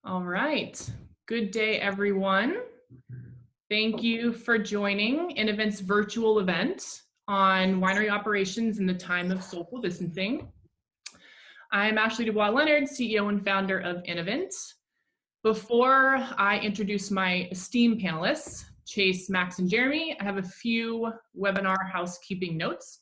All right. Good day, everyone. Thank you for joining InnoVint's virtual event on winery operations in the time of social distancing. I'm Ashley Dubois-Leonard, CEO and founder of InnoVint. Before I introduce my esteemed panelists, Chase, Max, and Jeremy, I have a few webinar housekeeping notes.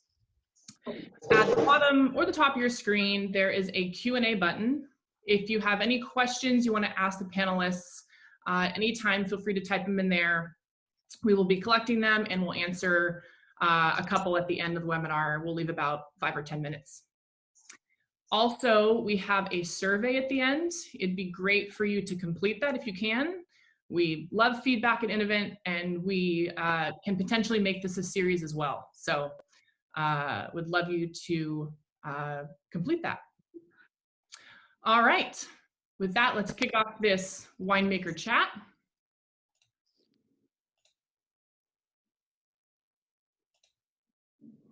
At the bottom or the top of your screen, there is a Q&A button. If you have any questions you want to ask the panelists, anytime, feel free to type them in there. We will be collecting them and we'll answer a couple at the end of the webinar. We'll leave about 5 or 10 minutes. Also, we have a survey at the end. It'd be great for you to complete that if you can. We love feedback at InnoVint, and we can potentially make this a series as well. So would love you to complete that. All right, with that, let's kick off this winemaker chat.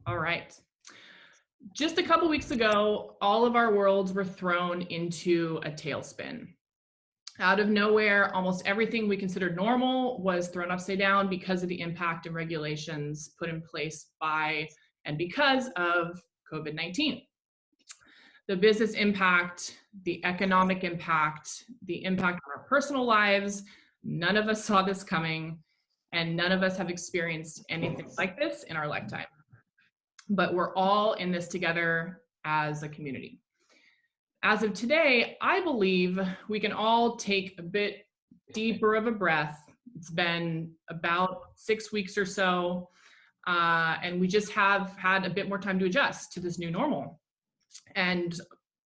All right. Just a couple weeks ago, all of our worlds were thrown into a tailspin. Out of nowhere, almost everything we considered normal was thrown upside down because of the impact and regulations put in place by and because of COVID-19. The business impact, the economic impact, the impact on our personal lives, none of us saw this coming, and none of us have experienced anything like this in our lifetime. But we're all in this together as a community. As of today, I believe we can all take a bit deeper of a breath. It's been about 6 weeks or so, and we just have had a bit more time to adjust to this new normal. And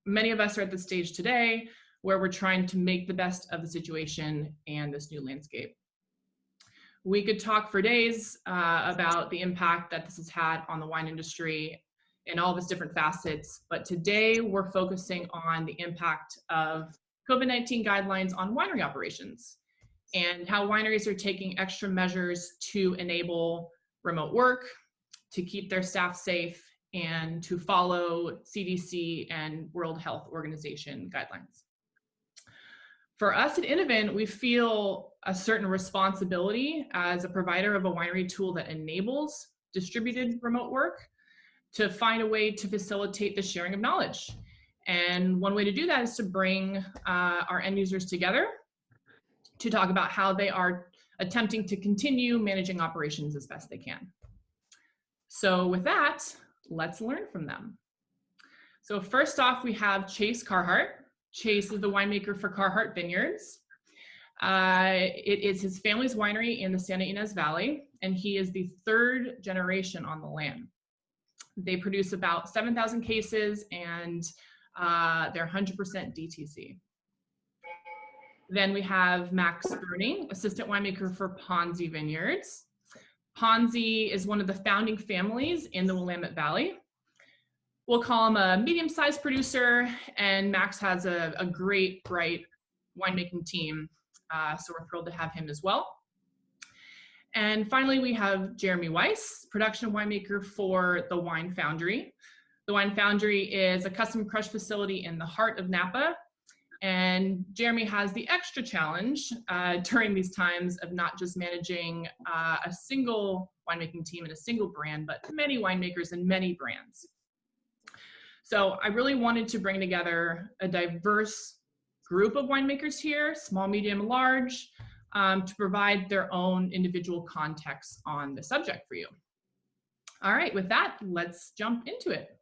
many of us are at the stage today where we're trying to make the best of the situation and this new landscape. We could talk for days about the impact that this has had on the wine industry in all of its different facets, but today we're focusing on the impact of COVID-19 guidelines on winery operations and how wineries are taking extra measures to enable remote work, to keep their staff safe, and to follow CDC and World Health Organization guidelines. For us at InnoVint, we feel a certain responsibility as a provider of a winery tool that enables distributed remote work to find a way to facilitate the sharing of knowledge. And one way to do that is to bring our end users together to talk about how they are attempting to continue managing operations as best they can. So with that, let's learn from them. So first off, we have Chase Carhart. Chase is the winemaker for Carhart Vineyards. It is his family's winery in the Santa Ynez Valley, and he is the 3rd generation on the land. They produce about 7,000 cases, and they're 100% DTC. Then we have Max Bruning, assistant winemaker for Ponzi Vineyards. Ponzi is one of the founding families in the Willamette Valley. We'll call him a medium-sized producer, and Max has a great, bright winemaking team, so we're thrilled to have him as well. And finally, we have Jeremy Weiss, production winemaker for the Wine Foundry. The Wine Foundry is a custom crush facility in the heart of Napa, and Jeremy has the extra challenge during these times of not just managing a single winemaking team and a single brand, but many winemakers and many brands. So I really wanted to bring together a diverse group of winemakers here, small, medium, large, to provide their own individual context on the subject for you. All right, with that, let's jump into it.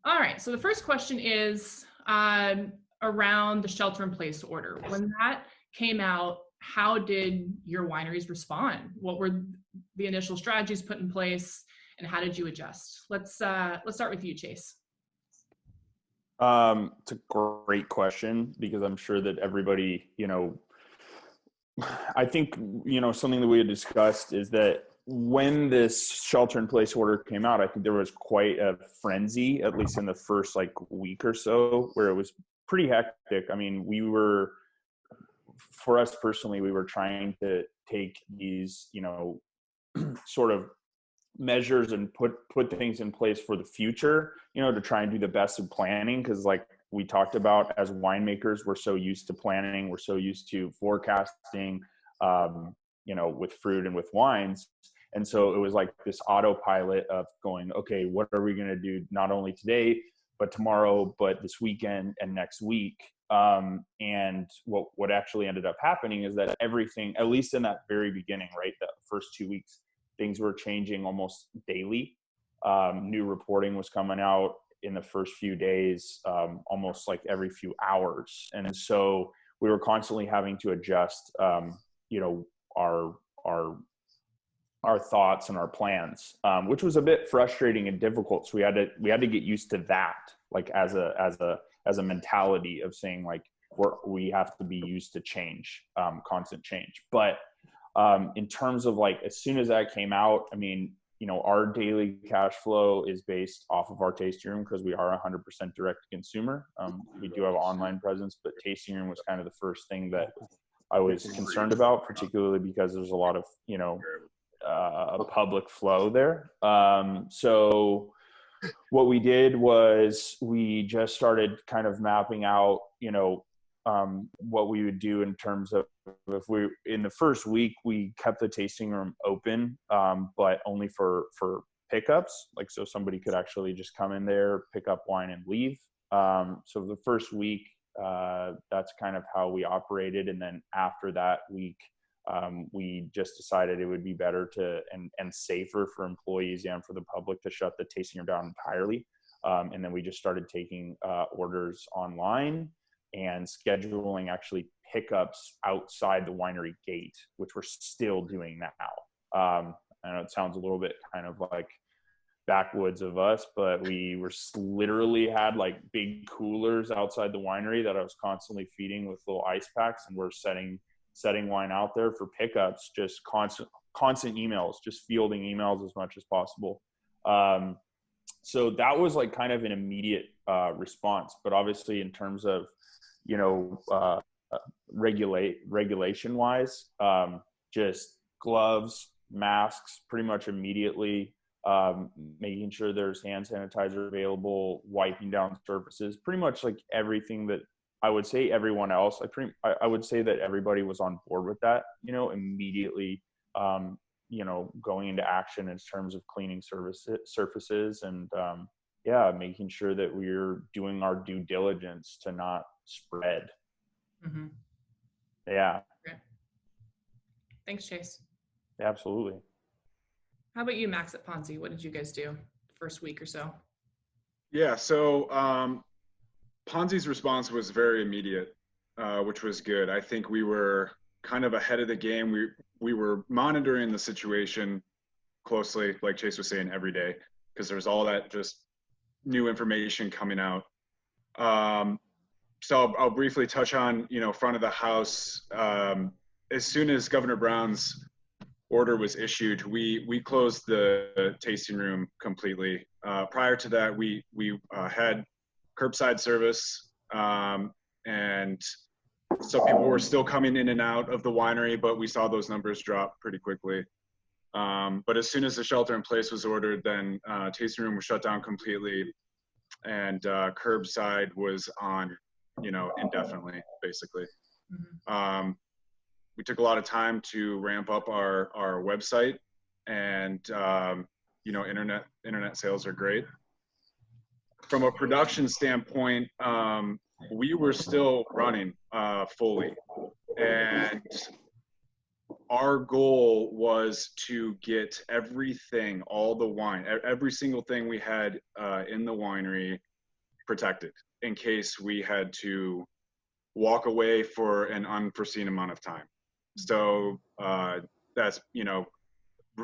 All right, so the first question is around the shelter-in-place order. When that came out, how did your wineries respond? What were the initial strategies put in place, and how did you adjust? Let's start with you, Chase. It's a great question, because I'm sure that everybody, I think, something that we had discussed is that when this shelter in place order came out, I think there was quite a frenzy, at least in the first week or so, where it was pretty hectic. I mean, for us personally, we were trying to take these, sort of measures and put things in place for the future, to try and do the best of planning. Cause we talked about as winemakers, we're so used to planning, we're so used to forecasting, with fruit and with wines. And so it was like this autopilot of going, okay, what are we going to do not only today, but tomorrow, but this weekend and next week. And what actually ended up happening is that everything, at least in that very beginning, right, the first 2 weeks, things were changing almost daily. New reporting was coming out in the first few days, almost like every few hours. And so we were constantly having to adjust, our thoughts and our plans, which was a bit frustrating and difficult. So we had to get used to that, like as a mentality of saying like we have to be used to change, constant change. But in terms of like, as soon as that came out, I mean, our daily cash flow is based off of our tasting room because we are 100% direct to consumer. We do have an online presence, but tasting room was kind of the first thing that I was concerned about, particularly because there's a lot of, public flow there. So what we did was we just started kind of mapping out, what we would do in terms of, if we, in the first week, we kept the tasting room open, but only for pickups. Like, so somebody could actually just come in there, pick up wine and leave. So the first week, that's kind of how we operated. And then after that week, we just decided it would be better to, and safer for employees and for the public to shut the tasting room down entirely. And then we just started taking orders online and scheduling actually pickups outside the winery gate, which we're still doing now. I know it sounds a little bit kind of like backwoods of us, but we were literally had like big coolers outside the winery that I was constantly feeding with little ice packs, and we're setting wine out there for pickups, just constant emails, just fielding emails as much as possible. So that was like kind of an immediate response. But obviously in terms of, regulation wise, just gloves, masks, pretty much immediately, making sure there's hand sanitizer available, wiping down surfaces, pretty much like everything that I would say everyone else, I would say that everybody was on board with that, immediately, going into action in terms of cleaning surfaces and, making sure that we're doing our due diligence to not spread. Mm-hmm. Yeah. Okay. Thanks, Chase. Absolutely. How about you, Max, at Ponzi? What did you guys do the first week or so? Yeah, so Ponzi's response was very immediate, which was good. I think we were kind of ahead of the game. We were monitoring the situation closely, like Chase was saying, every day, because there's all that just new information coming out. So I'll briefly touch on, front of the house. As soon as Governor Brown's order was issued, we closed the tasting room completely. Prior to that, we had curbside service, and so people were still coming in and out of the winery, but we saw those numbers drop pretty quickly. But as soon as the shelter in place was ordered, then tasting room was shut down completely, and curbside was on, indefinitely, basically. Mm-hmm. We took a lot of time to ramp up our website, and internet sales are great. From a production standpoint, we were still running fully, and our goal was to get everything, all the wine, every single thing we had in the winery protected in case we had to walk away for an unforeseen amount of time. So that's,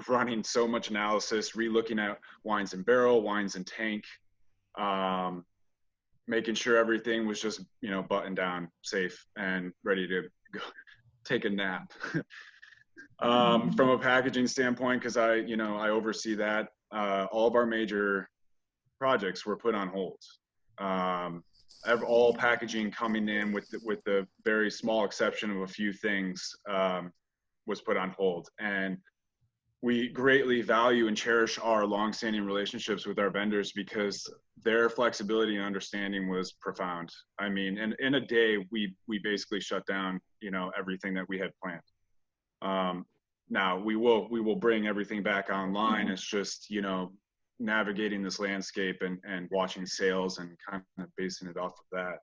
running so much analysis, re-looking at wines in barrel, wines in tank, making sure everything was just, buttoned down, safe, and ready to go take a nap. From a packaging standpoint, because I oversee that, all of our major projects were put on hold. All packaging coming in, with the very small exception of a few things, was put on hold. And we greatly value and cherish our longstanding relationships with our vendors because their flexibility and understanding was profound. I mean, in a day, we basically shut down, you know, everything that we had planned. Now we will bring everything back online. It's just, you know, navigating this landscape and watching sales and kind of basing it off of that.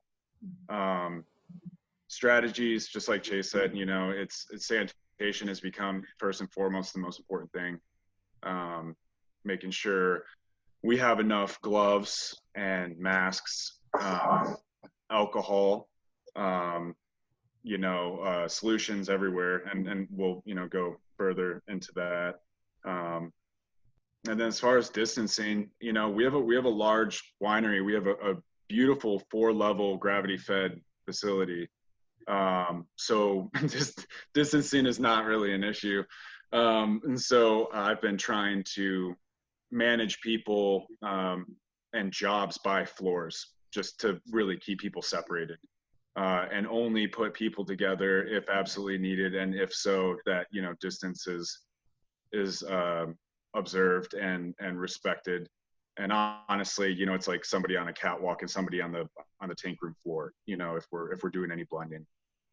Strategies, just like Chase said, you know, it's sanitation has become first and foremost the most important thing. Making sure we have enough gloves and masks, alcohol, you know, solutions everywhere, and we'll, you know, go further into that. And then as far as distancing, you know, we have a large winery. We have a beautiful 4-level gravity fed facility. So just distancing is not really an issue. And so I've been trying to manage people and jobs by floors just to really keep people separated. And only put people together if absolutely needed, and if so, that, you know, distance is observed and respected. And honestly, you know, it's like somebody on a catwalk and somebody on the tank room floor, you know, if we're doing any blending,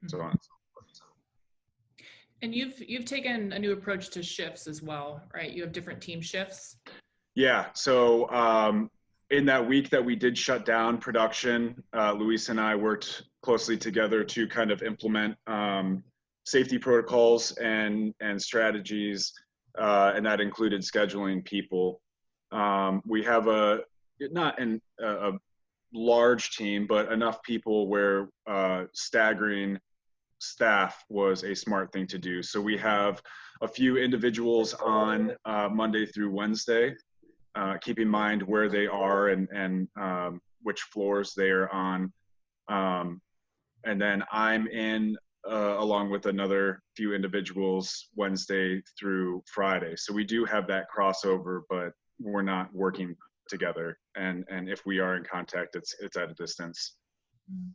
so on. And you've taken a new approach to shifts as well, right? You have different team shifts. Yeah. So in that week that we did shut down production, Luis and I worked closely together to kind of implement safety protocols and strategies, and that included scheduling people. We have not a large team, but enough people where staggering staff was a smart thing to do. So we have a few individuals on Monday through Wednesday. Keep in mind where they are and which floors they are on. And then I'm in along with another few individuals Wednesday through Friday. So we do have that crossover, but we're not working together. And if we are in contact, it's at a distance.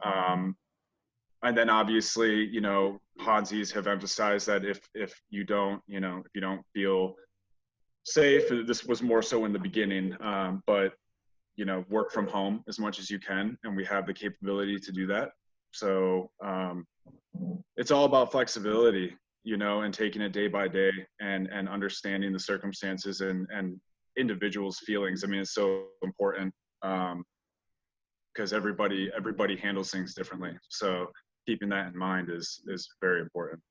And then obviously, you know, Hansies have emphasized that if you don't, you know, if you don't feel safe, this was more so in the beginning, but, you know, work from home as much as you can, and we have the capability to do that. So it's all about flexibility, you know, and taking it day by day and understanding the circumstances and individuals' feelings. I mean, it's so important because everybody handles things differently. So keeping that in mind is very important.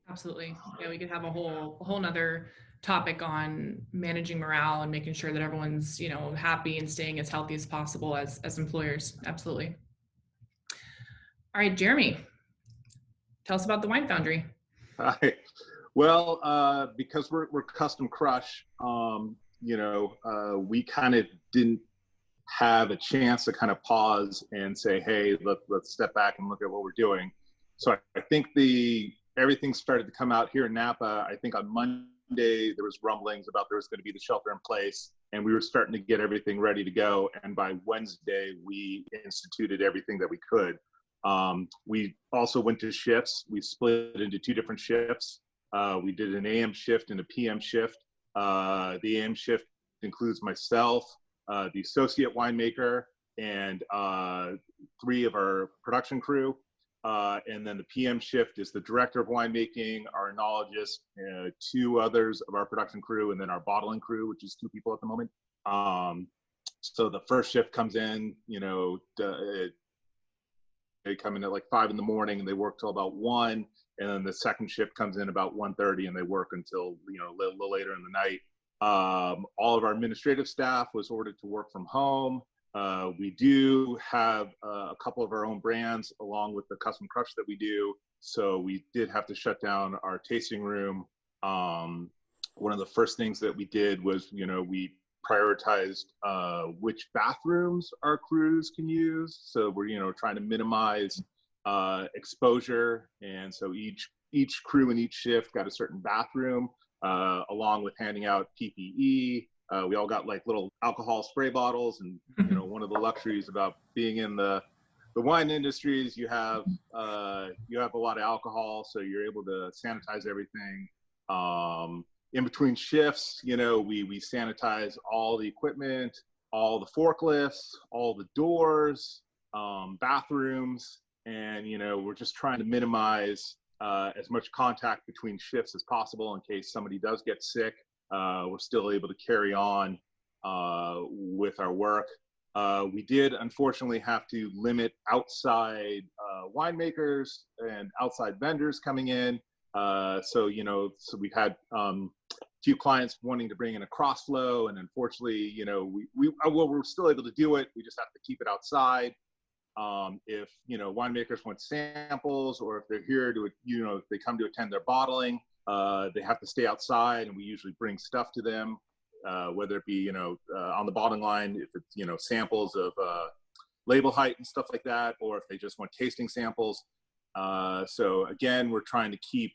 Absolutely. Yeah, we could have a whole nother topic on managing morale and making sure that everyone's, you know, happy and staying as healthy as possible as employers. Absolutely. All right, Jeremy, tell us about the Wine Foundry. Hi. Well, because we're custom crush, you know, we kind of didn't have a chance to kind of pause and say, hey, let's step back and look at what we're doing. So I think everything started to come out here in Napa. I think on Monday there was rumblings about there was going to be the shelter in place, and we were starting to get everything ready to go. And by Wednesday, we instituted everything that we could. We also went to shifts. We split into 2 different shifts. We did an AM shift and a PM shift. The AM shift includes myself, the associate winemaker, and 3 of our production crew. And then the PM shift is the director of winemaking, our enologist, 2 others of our production crew, and then our bottling crew, which is 2 people at the moment. So the first shift comes in, you know, they come in at like 5 in the morning and they work till about 1. And then the second shift comes in about 1:30 and they work until, you know, a little later in the night. All of our administrative staff was ordered to work from home. We do have a couple of our own brands along with the custom crush that we do. So we did have to shut down our tasting room. One of the first things that we did was, you know, we prioritized which bathrooms our crews can use. So we're, you know, trying to minimize exposure. And so each crew in each shift got a certain bathroom, along with handing out PPE. We all got like little alcohol spray bottles, and you know, one of the luxuries about being in the wine industry is you have a lot of alcohol, so you're able to sanitize everything. In between shifts, you know, we sanitize all the equipment, all the forklifts, all the doors, bathrooms, and, you know, we're just trying to minimize as much contact between shifts as possible in case somebody does get sick. We're still able to carry on with our work. We did unfortunately have to limit outside winemakers and outside vendors coming in. So, you know, so we had few clients wanting to bring in a cross flow, and unfortunately, you know, well, we're still able to do it. We just have to keep it outside. If, you know, winemakers want samples, or if they're here to, you know, if they come to attend their bottling, they have to stay outside, and we usually bring stuff to them, whether it be, you know, on the bottling line, if it's, you know, samples of label height and stuff like that, or if they just want tasting samples. So again, we're trying to keep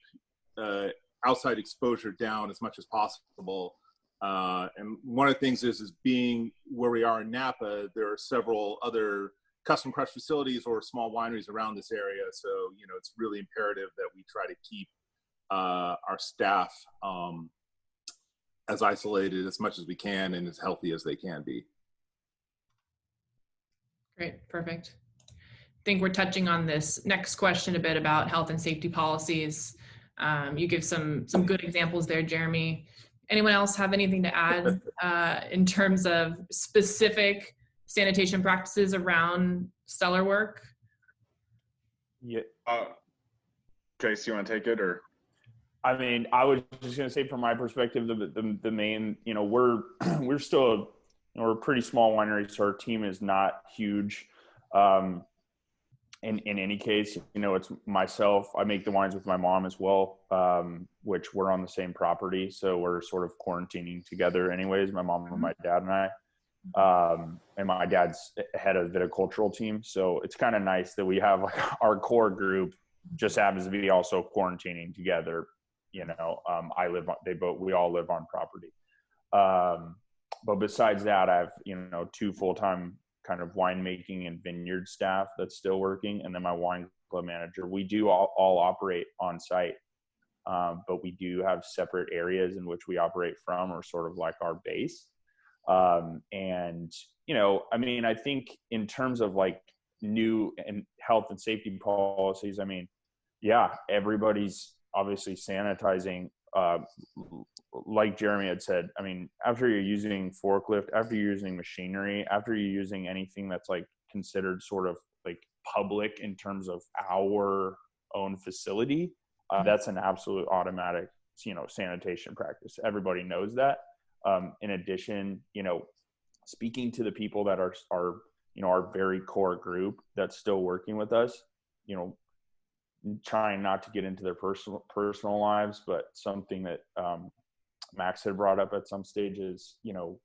outside exposure down as much as possible. And one of the things is being where we are in Napa, there are several other custom crush facilities or small wineries around this area. So, you know, it's really imperative that we try to keep our staff as isolated as much as we can and as healthy as they can be. Great, perfect. I think we're touching on this next question a bit about health and safety policies. You give some good examples there, Jeremy. Anyone else have anything to add in terms of specific sanitation practices around cellar work? Yeah. Trace, you want to take it, or? I mean, I was just going to say, from my perspective, the main, you know, we're still, we're a pretty small winery, so our team is not huge. In any case, you know, it's myself. I make the wines with my mom as well, which we're on the same property, so we're sort of quarantining together anyways, my mom and my dad and I. And my dad's head of the viticultural team, so it's kind of nice that we have, like, our core group just happens to be also quarantining together. You know, we all live on property. But besides that, I have, you know, 2 full-time kind of winemaking and vineyard staff that's still working, and then my wine club manager. We do all operate on site, but we do have separate areas in which we operate from, or sort of like our base. And, you know, I mean, I think in terms of like new and health and safety policies, I mean, yeah, everybody's obviously sanitizing. Like Jeremy had said, I mean, after you're using forklift, after you're using machinery, after you're using anything that's like considered sort of like public in terms of our own facility, that's an absolute automatic, you know, sanitation practice. Everybody knows that. In addition, you know, speaking to the people that are, you know, our very core group that's still working with us, you know, trying not to get into their personal lives, but something that Max had brought up at some stages, you know,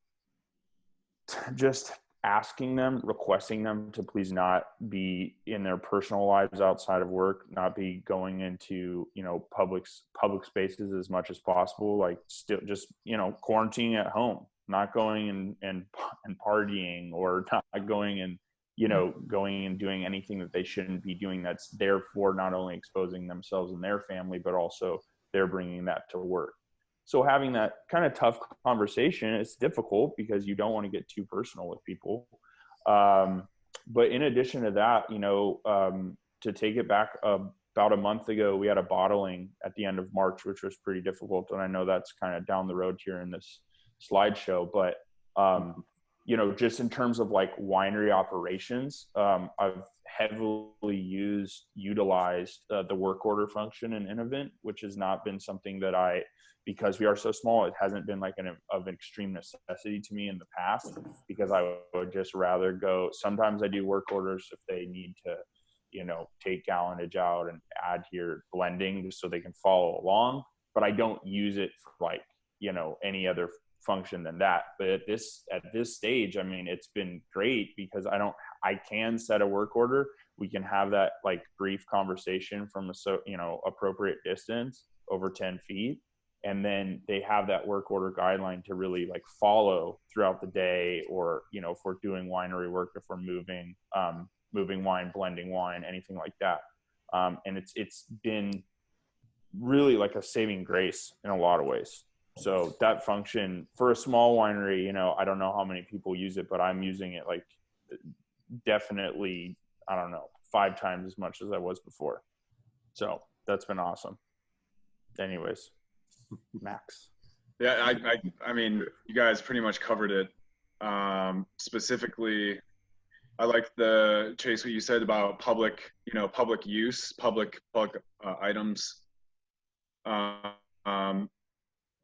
just asking them, requesting them to please not be in their personal lives outside of work, not be going into, you know, public spaces as much as possible, like still just, you know, quarantining at home, not going and partying, or not going and, you know, going and doing anything that they shouldn't be doing, that's therefore not only exposing themselves and their family, but also they're bringing that to work. So having that kind of tough conversation, it's difficult because you don't want to get too personal with people. But in addition to that, you know, to take it back about a month ago, we had a bottling at the end of March, which was pretty difficult. And I know that's kind of down the road here in this slideshow, but you know, just in terms of like winery operations, I've heavily utilized the work order function in InnoVint, which has not been something that because we are so small, it hasn't been like of extreme necessity to me in the past, because I would just rather go. Sometimes I do work orders if they need to, you know, take gallonage out and add here blending just so they can follow along, but I don't use it for like, you know, any other function than that. But at this stage, I mean, it's been great because I can set a work order. We can have that like brief conversation from you know, appropriate distance over 10 feet. And then they have that work order guideline to really like follow throughout the day, or, you know, if we're doing winery work, if we're moving wine, blending wine, anything like that. And it's been really like a saving grace in a lot of ways. So that function for a small winery, you know, I don't know how many people use it, but I'm using it like definitely, I don't know, 5 times as much as I was before. So that's been awesome. Anyways, Max. Yeah, I mean, you guys pretty much covered it. Specifically, I like the Chase what you said about public, you know, public use, public items. Um,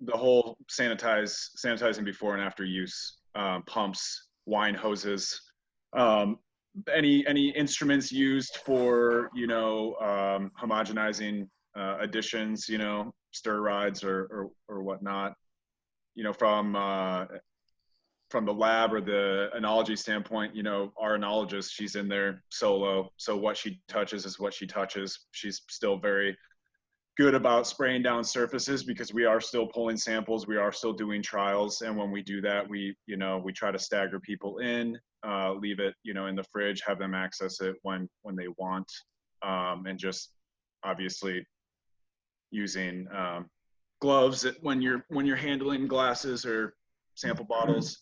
the whole sanitizing before and after use, pumps, wine hoses, um, any instruments used for, you know, homogenizing additions, you know, stir rides or whatnot, you know, from the lab or the enology standpoint, you know, our enologist, she's in there solo, so what she touches is what she touches. She's still very good about spraying down surfaces because we are still pulling samples, we are still doing trials, and when we do that, we, you know, we try to stagger people in, leave it, you know, in the fridge, have them access it when they want, and just obviously using gloves when you're handling glasses or sample bottles.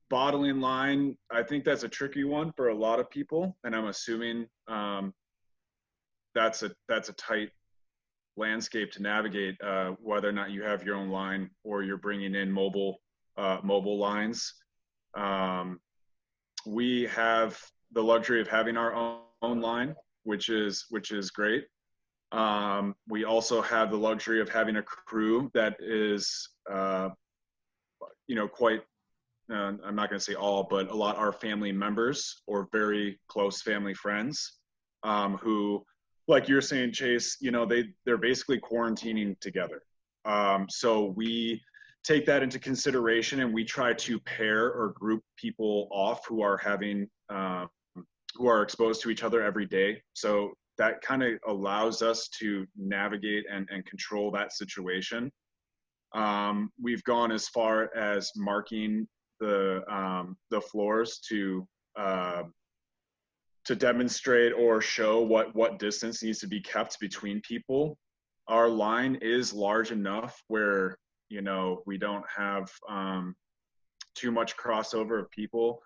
Bottling line, I think that's a tricky one for a lot of people, and I'm assuming that's a tight landscape to navigate, whether or not you have your own line or you're bringing in mobile lines. We have the luxury of having our own line, which is great. We also have the luxury of having a crew that is, you know, quite, I'm not going to say all, but a lot are family members or very close family friends, who, like you're saying, Chase, you know, they're basically quarantining together. So we take that into consideration, and we try to pair or group people off who are having, who are exposed to each other every day. So that kind of allows us to navigate and control that situation. We've gone as far as marking the floors to demonstrate or show what distance needs to be kept between people. Our line is large enough where, you know, we don't have too much crossover of people.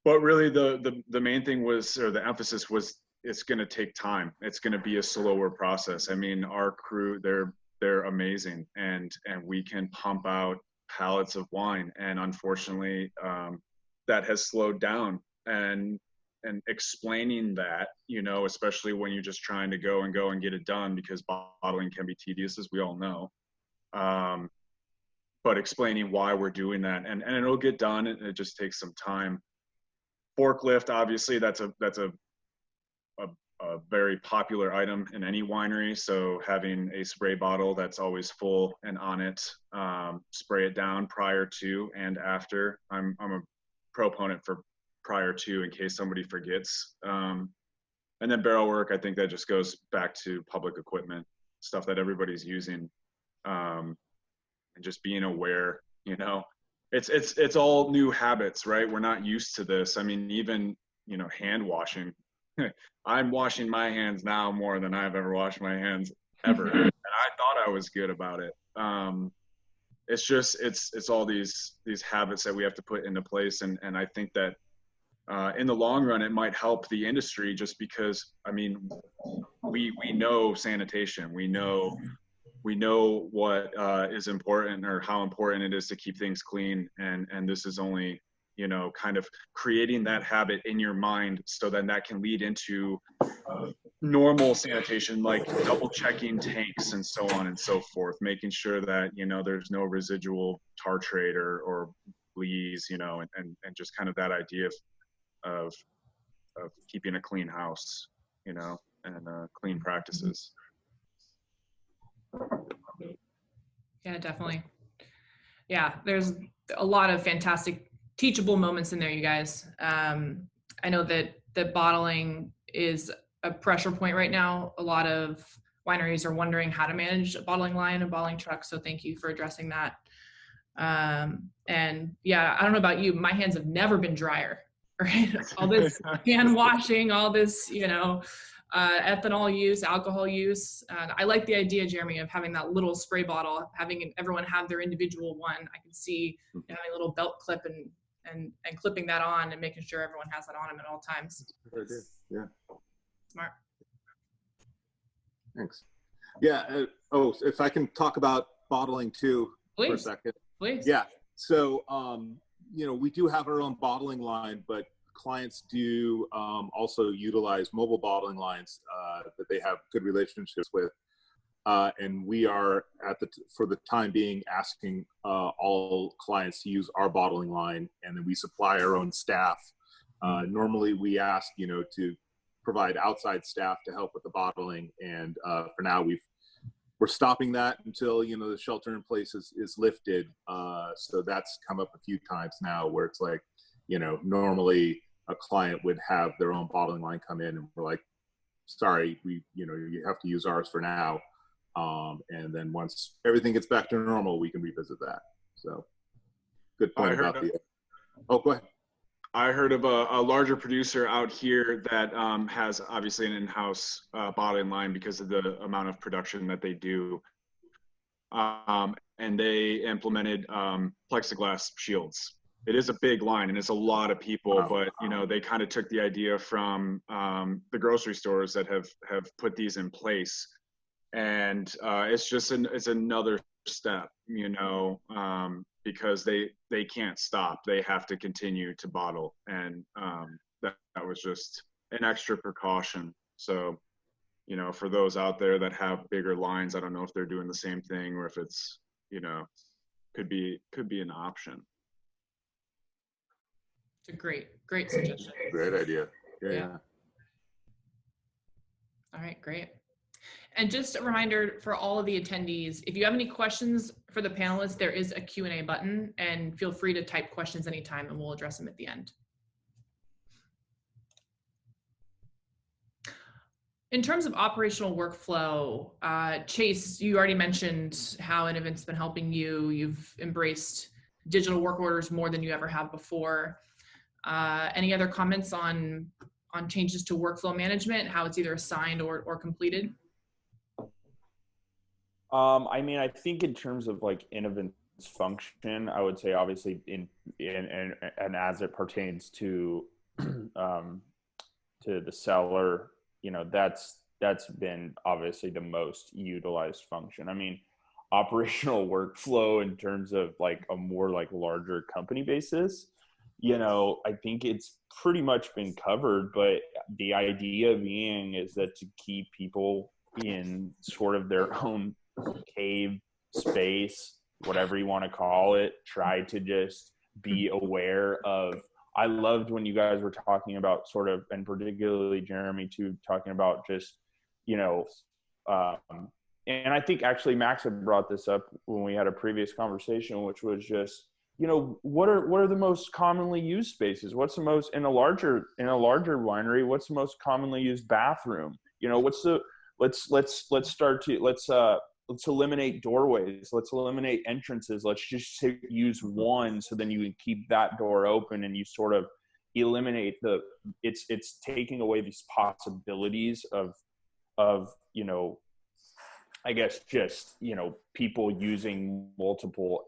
But really the main thing was, or the emphasis was, it's going to take time. It's going to be a slower process. I mean, our crew, they're amazing, and we can pump out pallets of wine, and unfortunately that has slowed down, and explaining that, you know, especially when you're just trying to go and get it done, because bottling can be tedious, as we all know, but explaining why we're doing that, and it'll get done. It just takes some time. Forklift, obviously, that's a very popular item in any winery. So having a spray bottle that's always full and on it, spray it down prior to and after. I'm a proponent for prior to, in case somebody forgets. And then barrel work, I think that just goes back to public equipment, stuff that everybody's using, and just being aware, you know. It's all new habits, right? We're not used to this. I mean, even, you know, hand washing. I'm washing my hands now more than I've ever washed my hands ever, and I thought I was good about it. It's just it's all these habits that we have to put into place, and I think that in the long run it might help the industry, just because, I mean, we know sanitation, we know what is important, or how important it is to keep things clean, and this is only, you know, kind of creating that habit in your mind, so then that can lead into normal sanitation, like double checking tanks and so on and so forth, making sure that, you know, there's no residual tartrate or fleas, you know, and just kind of that idea of keeping a clean house, you know, and clean practices. Yeah, definitely. Yeah, there's a lot of fantastic teachable moments in there, you guys. I know that bottling is a pressure point right now. A lot of wineries are wondering how to manage a bottling line, a bottling truck. So thank you for addressing that. And yeah, I don't know about you, my hands have never been drier, right? All this hand washing, all this, you know, ethanol use, alcohol use. I like the idea, Jeremy, of having that little spray bottle, having everyone have their individual one. I can see having a little belt clip and clipping that on and making sure everyone has that on them at all times. Yeah. Smart. Thanks. Yeah. If I can talk about bottling too for a second. Please. Yeah. So, we do have our own bottling line, but clients do also utilize mobile bottling lines that they have good relationships with. And we are for the time being asking all clients to use our bottling line, and then we supply our own staff. Normally we ask, to provide outside staff to help with the bottling. And for now we're stopping that until, the shelter in place is lifted. So that's come up a few times now where it's like, normally a client would have their own bottling line come in and we're like, sorry, you have to use ours for now. And then once everything gets back to normal, we can revisit that. So good point about go ahead. I heard of a larger producer out here that has obviously an in-house bottling line because of the amount of production that they do. And they implemented plexiglass shields. It is a big line and it's a lot of people, but they kind of took the idea from the grocery stores that have put these in place. And it's just it's another step, because they can't stop. They have to continue to bottle, and that was just an extra precaution. So, for those out there that have bigger lines, I don't know if they're doing the same thing or if it's, could be an option. It's a great suggestion. Great idea. Yeah. All right, great. And just a reminder for all of the attendees, if you have any questions for the panelists, there is a Q&A button, and feel free to type questions anytime and we'll address them at the end. In terms of operational workflow, Chase, you already mentioned how InnoVint's been helping you. You've embraced digital work orders more than you ever have before. Any other comments on changes to workflow management, how it's either assigned or completed? I think in terms of like InnoVint's function, I would say obviously and as it pertains to the seller, that's been obviously the most utilized function. Operational workflow in terms of like a more like larger company basis, I think it's pretty much been covered, but the idea being is that to keep people in sort of their own cave space, whatever you want to call it, try to just be aware of. I loved when you guys were talking about sort of, and particularly Jeremy too, talking about just, and I think actually Max had brought this up when we had a previous conversation, which was just, what are the most commonly used spaces? What's the most in a larger winery? What's the most commonly used bathroom? Let's eliminate doorways. Let's eliminate entrances. Let's just use one, so then you can keep that door open and you sort of eliminate it's taking away these possibilities of I guess just, people using multiple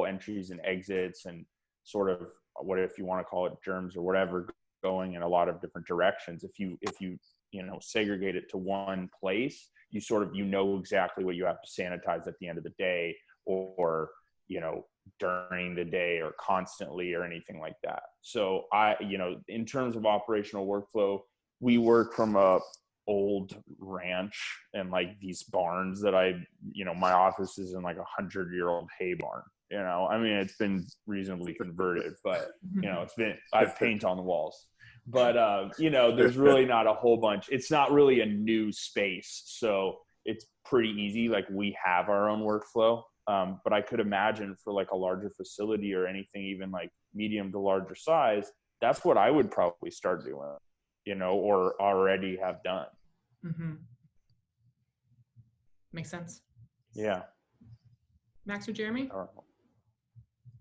entries and exits and sort of what, if you want to call it germs or whatever, going in a lot of different directions. If you segregate it to one place, you sort of, exactly what you have to sanitize at the end of the day or during the day or constantly or anything like that. So in terms of operational workflow, we work from a old ranch and like these barns that my office is in like 100-year-old hay barn. It's been reasonably converted, but I've paint on the walls. But, there's really not a whole bunch. It's not really a new space. So it's pretty easy. Like we have our own workflow. But I could imagine for like a larger facility or anything, even like medium to larger size, that's what I would probably start doing, or already have done. Mm-hmm. Makes sense. Yeah. Max or Jeremy?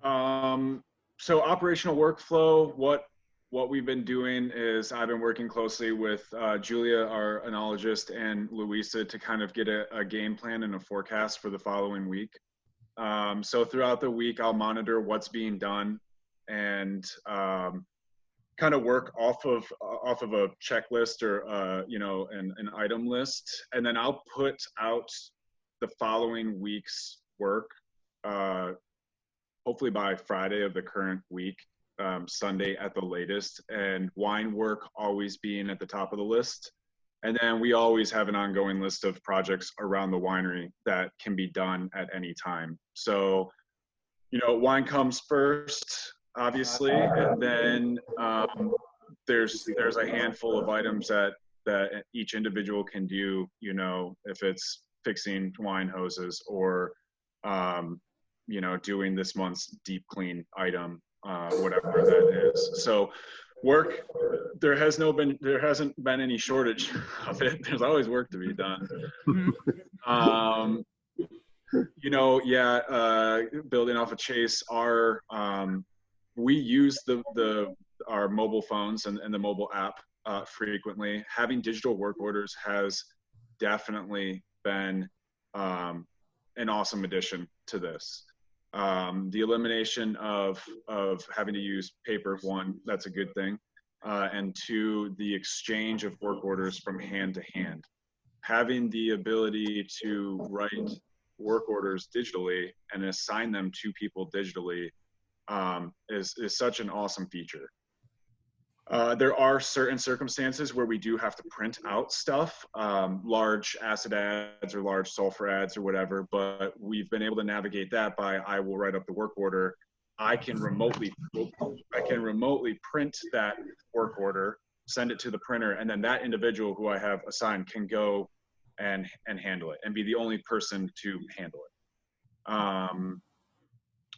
So operational workflow, what what we've been doing is I've been working closely with Julia, our enologist, and Louisa to kind of get a game plan and a forecast for the following week. So throughout the week, I'll monitor what's being done and kind of work off of a checklist or you know, an item list, and then I'll put out the following week's work, hopefully by Friday of the current week, Sunday at the latest, and wine work always being at the top of the list. And then we always have an ongoing list of projects around the winery that can be done at any time. So, you know, wine comes first, obviously, and then there's a handful of items that each individual can do. You know, if it's fixing wine hoses or you know, doing this month's deep clean item, whatever that is. So work, there hasn't been any shortage of it. There's always work to be done. You know, yeah, building off of Chase, we use our mobile phones and the mobile app frequently. Having digital work orders has definitely been an awesome addition to this. The elimination of having to use paper, one, that's a good thing, and two, the exchange of work orders from hand to hand. Having the ability to write work orders digitally and assign them to people digitally is such an awesome feature. There are certain circumstances where we do have to print out stuff, large acid ads or large sulfur ads or whatever, but we've been able to navigate that by, I will write up the work order. I can remotely print that work order, send it to the printer, and then that individual who I have assigned can go and handle it and be the only person to handle it.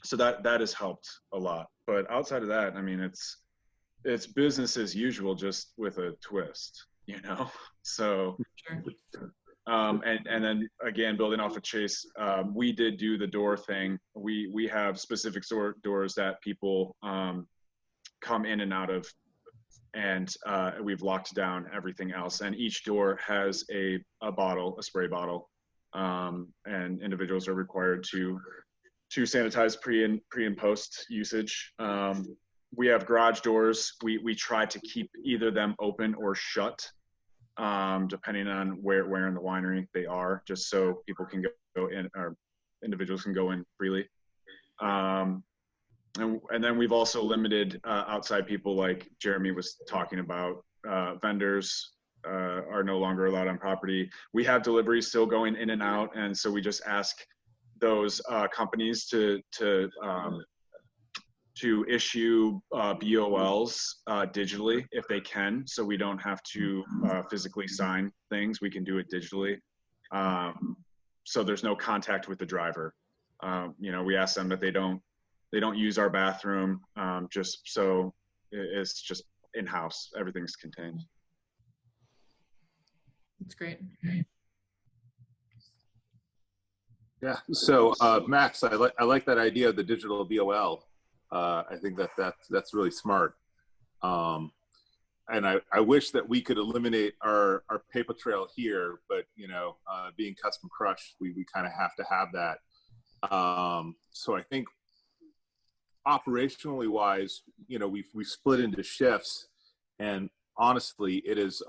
So that has helped a lot. But outside of that, I mean, it's business as usual, just with a twist, you know? So, Sure. and then again, building off of Chase, we did do the door thing. We have specific doors that people come in and out of, and we've locked down everything else. And each door has a spray bottle, and individuals are required to sanitize pre and post usage. We have garage doors. We try to keep either them open or shut, depending on where in the winery they are, just so people can go in, or individuals can go in freely. And then we've also limited outside people, like Jeremy was talking about. Vendors are no longer allowed on property. We have deliveries still going in and out, and so we just ask those companies to issue BOLs digitally if they can, so we don't have to physically sign things. We can do it digitally, so there's no contact with the driver. You know, we ask them that they don't use our bathroom, just so it's just in-house. Everything's contained. That's great. Yeah. So Max, I like that idea of the digital BOL. I think that's really smart. And I wish that we could eliminate our paper trail here, but you know, being custom crush, we kind of have to have that. So I think operationally wise, you know, we split into shifts, and honestly, it is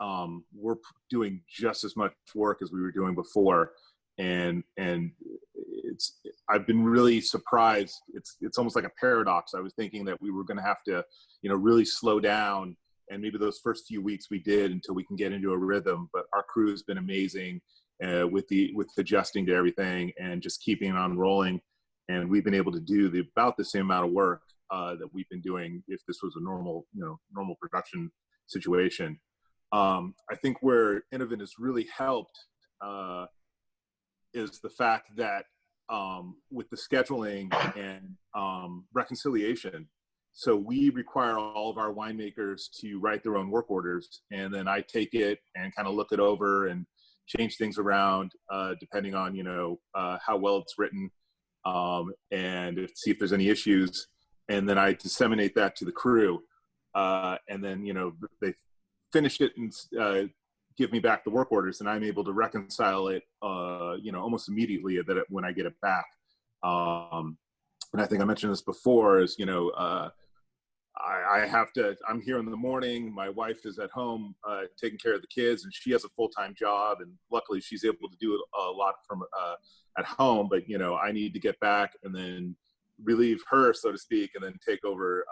we're doing just as much work as we were doing before, and I've been really surprised. It's almost like a paradox. I was thinking that we were going to have to, you know, really slow down, and maybe those first few weeks we did until we can get into a rhythm. But our crew has been amazing with adjusting to everything and just keeping on rolling. And we've been able to do about the same amount of work that we've been doing if this was a normal production situation. I think where InnoVint has really helped is the fact that with the scheduling and reconciliation. So we require all of our winemakers to write their own work orders, and then I take it and kind of look it over and change things around depending on, you know, how well it's written, and see if there's any issues. And then I disseminate that to the crew. and then, you know, they finish it and give me back the work orders, and I'm able to reconcile it, you know, almost immediately when I get it back. And I think I mentioned this before, is, you know, I'm here in the morning, my wife is at home taking care of the kids, and she has a full-time job, and luckily she's able to do a lot from at home, but, you know, I need to get back and then relieve her, so to speak, and then take over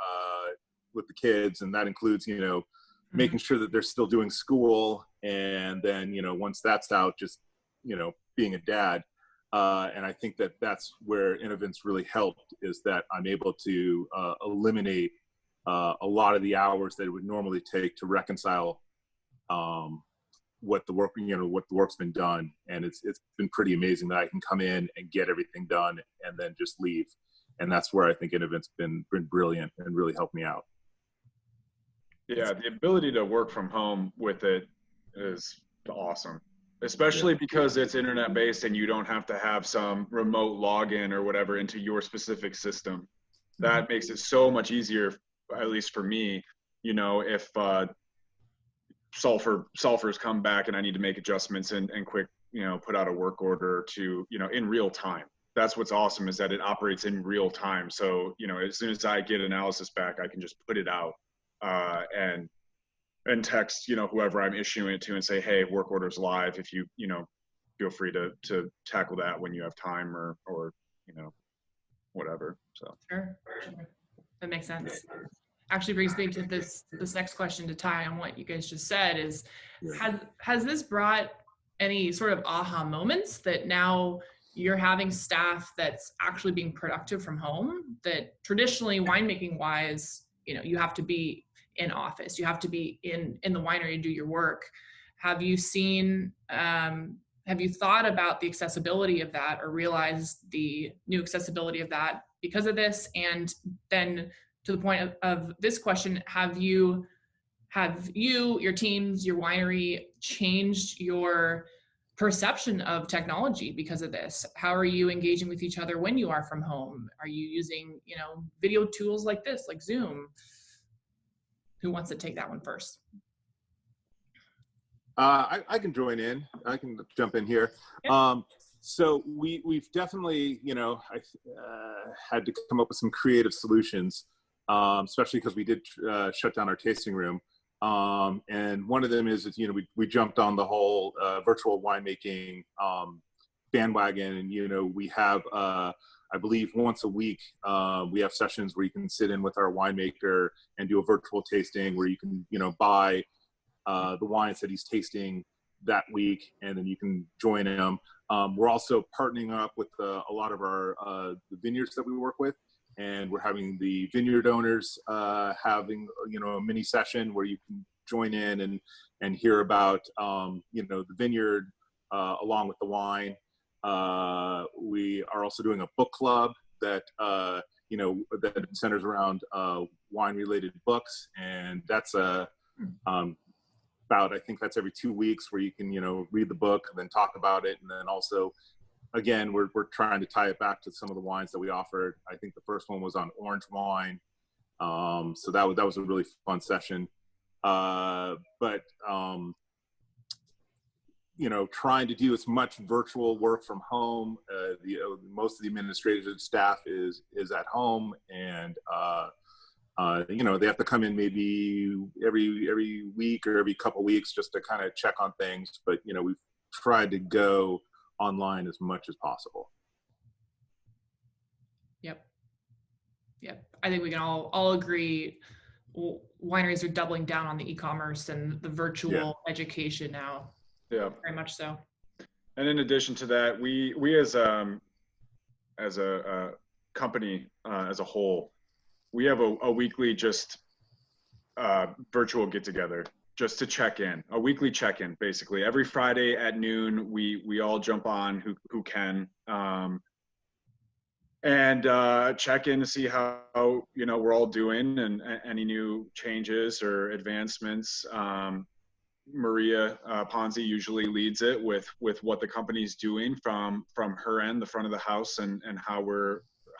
with the kids. And that includes, you know, making sure that they're still doing school, and then, you know, once that's out, just, you know, being a dad. And I think that that's where InnoVint's really helped, is that I'm able to eliminate a lot of the hours that it would normally take to reconcile what the work's been done. And it's been pretty amazing that I can come in and get everything done and then just leave. And that's where I think InnoVint's been brilliant and really helped me out. Yeah, the ability to work from home with it is awesome, especially because it's internet based and you don't have to have some remote login or whatever into your specific system. That makes it so much easier, at least for me. You know, if sulfurs come back and I need to make adjustments and quick, you know, put out a work order to, you know, in real time. That's what's awesome, is that it operates in real time. So, you know, as soon as I get analysis back, I can just put it out and text, you know, whoever I'm issuing it to and say, hey, work order's live. If you know, feel free to tackle that when you have time or, you know, whatever. So Sure. That makes sense. Actually brings me to this next question to tie on what you guys just said is, has this brought any sort of aha moments that now you're having staff that's actually being productive from home, that traditionally winemaking wise, you know, you have to be in office, you have to be in the winery to do your work. Have you seen, have you thought about the accessibility of that, or realized the new accessibility of that because of this? And then to the point of this question, have you, your teams, your winery changed your perception of technology because of this? How are you engaging with each other when you are from home? Are you using, you know, video tools like this, like Zoom? Who wants to take that one first? I can join in. I can jump in here. Yeah. So we've definitely, you know, had to come up with some creative solutions, especially because we did shut down our tasting room. And one of them is, you know, we jumped on the whole virtual winemaking bandwagon, and, you know, we have, I believe once a week, we have sessions where you can sit in with our winemaker and do a virtual tasting where you can, you know, buy the wines that he's tasting that week, and then you can join him. We're also partnering up with a lot of our the vineyards that we work with, and we're having the vineyard owners having, you know, a mini session where you can join in and hear about, you know, the vineyard along with the wine. We are also doing a book club that, you know, that centers around wine related books, and that's about, I think that's every 2 weeks, where you can, you know, read the book and then talk about it. And then also, again, we're trying to tie it back to some of the wines that we offered. I think the first one was on orange wine. So that was a really fun session. But you know, trying to do as much virtual work from home. Most of the administrative staff is at home, and you know, they have to come in maybe every week or every couple of weeks just to kind of check on things. But, you know, we've tried to go online as much as possible. Yep. I think we can all agree. Wineries are doubling down on the e-commerce and the virtual education now. Yeah, very much so. And in addition to that, we as a company as a whole, we have a weekly just virtual get together just to check in, a weekly check in. Basically, every Friday at noon, we all jump on who can and check in to see how, you know, we're all doing, and any new changes or advancements. Maria Ponzi usually leads it with what the company's doing from her end, the front of the house, and how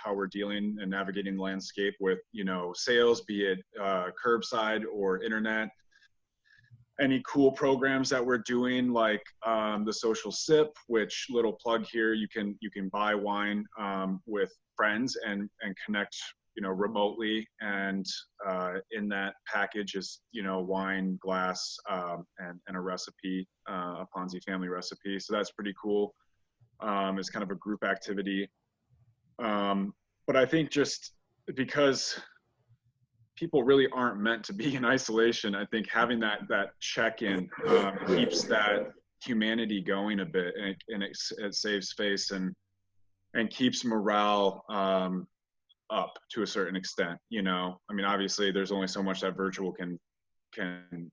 how we're dealing and navigating the landscape with, you know, sales, be it curbside or internet. Any cool programs that we're doing, like the social sip, which, little plug here, you can buy wine with friends and connect, you know, remotely, and in that package is, you know, wine, glass, and a recipe, a Ponzi family recipe. So that's pretty cool. It's kind of a group activity. But I think just because people really aren't meant to be in isolation, I think having that check-in keeps that humanity going a bit, and it saves face and keeps morale up to a certain extent. You know, I mean, obviously there's only so much that virtual can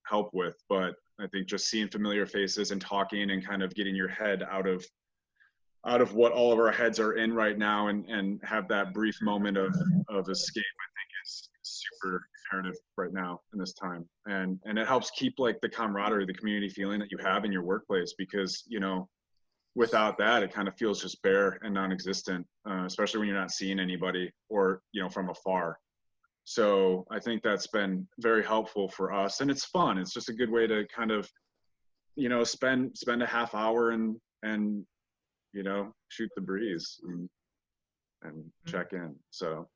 help with, but I think just seeing familiar faces and talking and kind of getting your head out of what all of our heads are in right now, and have that brief moment of escape, I think is super imperative right now in this time. And it helps keep like the camaraderie, the community feeling that you have in your workplace, because, you know, without that, it kind of feels just bare and non-existent, especially when you're not seeing anybody, or, you know, from afar. So I think that's been very helpful for us, and it's fun. It's just a good way to kind of, you know, spend a half hour and you know, shoot the breeze and check in. So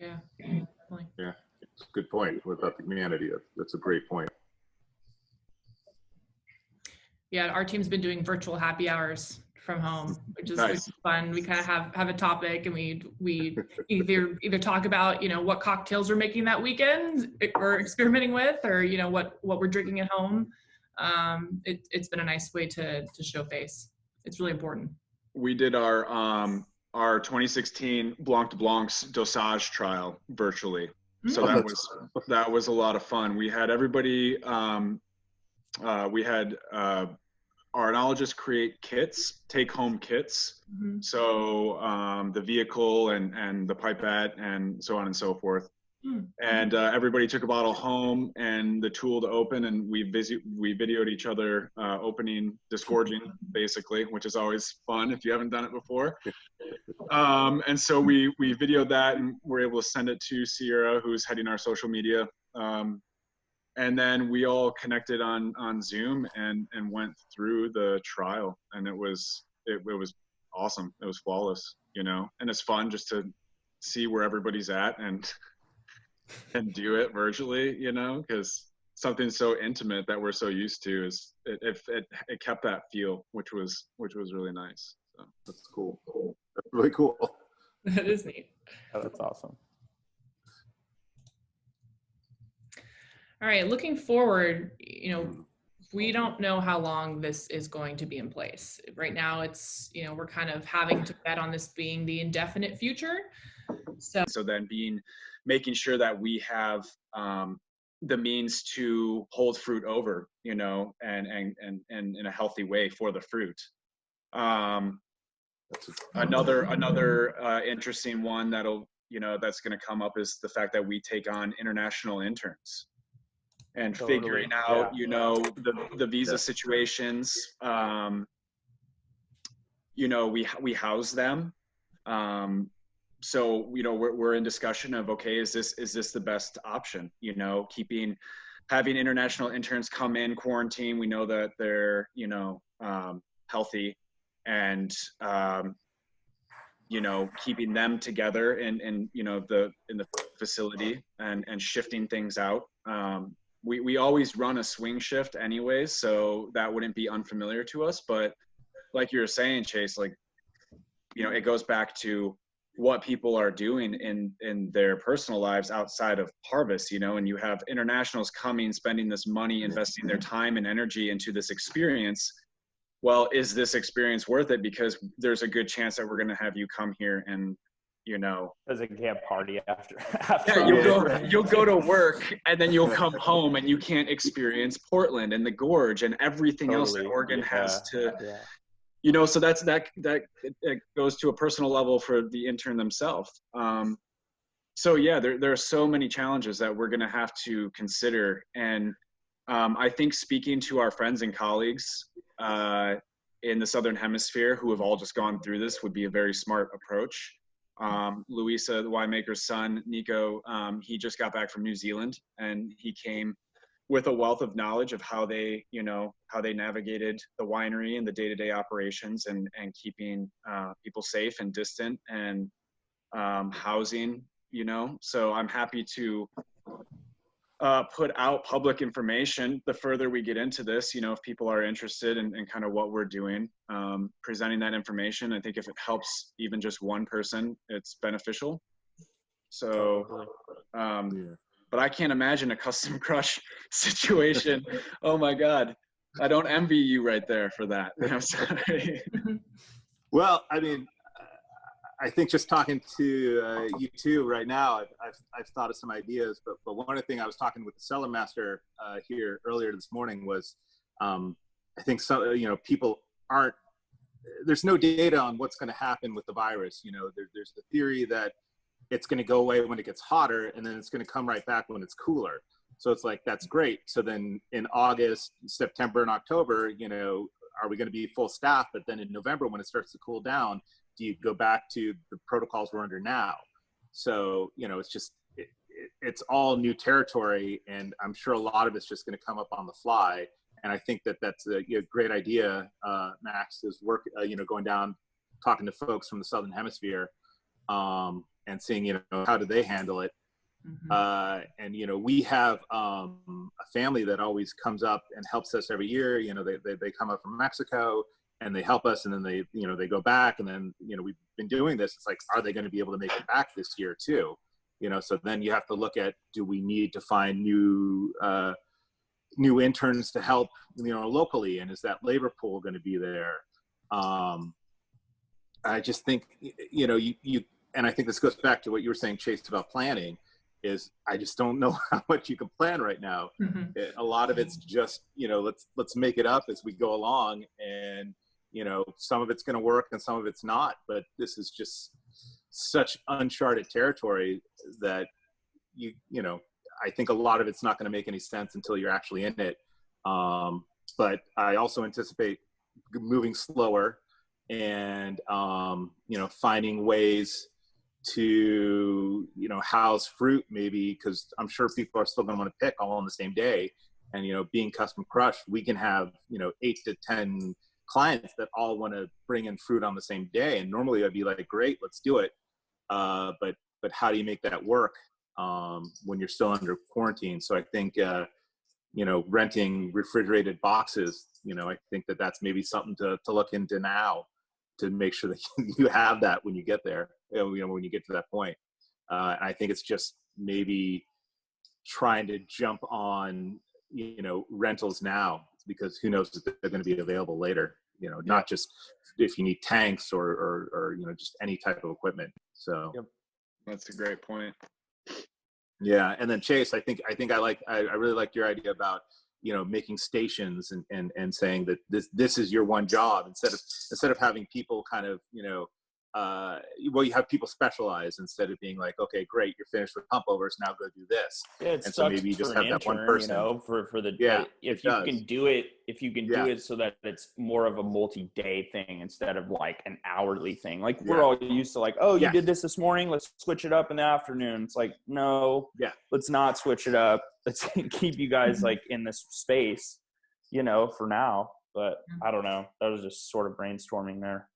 Yeah, definitely. Yeah, it's a good point about the humanity. That's a great point. Yeah, our team's been doing virtual happy hours from home, which is Nice. fun. We kind of have a topic, and we either talk about, you know, what cocktails we're making that weekend or experimenting with, or, you know, what we're drinking at home. It's been a nice way to show face. It's really important. We did our 2016 Blanc de Blanc's dosage trial virtually. So that was a lot of fun. We had everybody, we had our enologists create kits, take-home kits. Mm-hmm. So the vehicle and the pipette and so on and so forth. Mm-hmm. And everybody took a bottle home and the tool to open, and we videoed each other opening, disgorging, basically, which is always fun if you haven't done it before. And so we videoed that, and we're able to send it to Sierra, who's heading our social media. And then we all connected on Zoom and went through the trial, and it was awesome. It was flawless, you know, and it's fun just to see where everybody's at and do it virtually, you know, because something so intimate that we're so used to is it kept that feel, which was really nice. So that's cool. That's really cool. That is neat. Oh, that's awesome. All right, looking forward, you know, we don't know how long this is going to be in place. Right now, it's, you know, we're kind of having to bet on this being the indefinite future. So then making sure that we have the means to hold fruit over, you know, and in a healthy way for the fruit. Another interesting one that's going to come up is the fact that we take on international interns. And figuring out, you know, the visa situations, you know, we house them. So, you know, we're in discussion of, okay, is this the best option? You know, having international interns come in, quarantine. We know that they're, you know, healthy, and, you know, keeping them together in you know, in the facility and shifting things out. We always run a swing shift anyways, so that wouldn't be unfamiliar to us. But like you were saying, Chase, like, you know, it goes back to what people are doing in their personal lives outside of harvest, you know, and you have internationals coming, spending this money, investing their time and energy into this experience. Well, is this experience worth it? Because there's a good chance that we're going to have you come here and, you know, as a camp party after yeah, you'll go to work, and then you'll come home and you can't experience Portland and the gorge and everything else that Oregon has to, you know. So that it goes to a personal level for the intern themselves. So yeah, there are so many challenges that we're going to have to consider. And I think speaking to our friends and colleagues in the Southern Hemisphere who have all just gone through this would be a very smart approach. Louisa, the winemaker's son, Nico, he just got back from New Zealand, and he came with a wealth of knowledge of how they, how they navigated the winery and the day-to-day operations, and keeping people safe and distant, and housing, So I'm happy to put out public information the further we get into this, if people are interested in kind of what we're doing, presenting that information. I think if it helps even just one person, it's beneficial. So, but I can't imagine a custom crush situation. Oh my God. I don't envy you right there for that. I'm sorry. Well, I mean, I think just talking to you two right now, I've thought of some ideas, but one of the things I was talking with the cellar master here earlier this morning was, I think people aren't, there's no data on what's going to happen with the virus. There's the theory that it's going to go away when it gets hotter, and then it's going to come right back when it's cooler. So it's like, that's great. So then in August, September, and October, are we going to be full staff? But then in November, when it starts to cool down, do you go back to the protocols we're under now? So, it's just, it's all new territory, and I'm sure a lot of it's just going to come up on the fly. And I think that that's a great idea, Max, is going down, talking to folks from the Southern Hemisphere, and seeing, how do they handle it? Mm-hmm. And, we have a family that always comes up and helps us every year. They come up from Mexico, and they help us, and then they go back, and then, we've been doing this. It's like, are they going to be able to make it back this year too? So then you have to look at, do we need to find new interns to help, locally? And is that labor pool going to be there? I just think, and I think this goes back to what you were saying, Chase, about planning, is I just don't know how much you can plan right now. Mm-hmm. A lot of it's just, let's make it up as we go along, and, some of it's going to work and some of it's not, but this is just such uncharted territory that I think a lot of it's not going to make any sense until you're actually in it. But I also anticipate moving slower, and, finding ways to, house fruit, maybe, because I'm sure people are still going to want to pick all on the same day. And, being custom crush, we can have, 8 to 10 clients that all want to bring in fruit on the same day. And normally I'd be like, great, let's do it. But how do you make that work when you're still under quarantine? So I think, renting refrigerated boxes, I think that that's maybe something to look into now, to make sure that you have that when you get there, when you get to that point. And I think it's just maybe trying to jump on, rentals now, because who knows if they're going to be available later, not just if you need tanks or just any type of equipment. So yep. That's a great point. Yeah. And then Chase, I really liked your idea about, making stations and saying that this is your one job, instead of having people kind of, you have people specialize, instead of being like, okay, great, you're finished with pump overs, now go do this. Yeah, it and sucks so maybe you just for have an that intern, one person, for the, yeah, if you can do it so that it's more of a multi-day thing instead of like an hourly thing. Like we're all used to like, oh, you did this morning, let's switch it up in the afternoon. It's like, no, let's not switch it up. Let's keep you guys like in this space, for now. But I don't know. That was just sort of brainstorming there.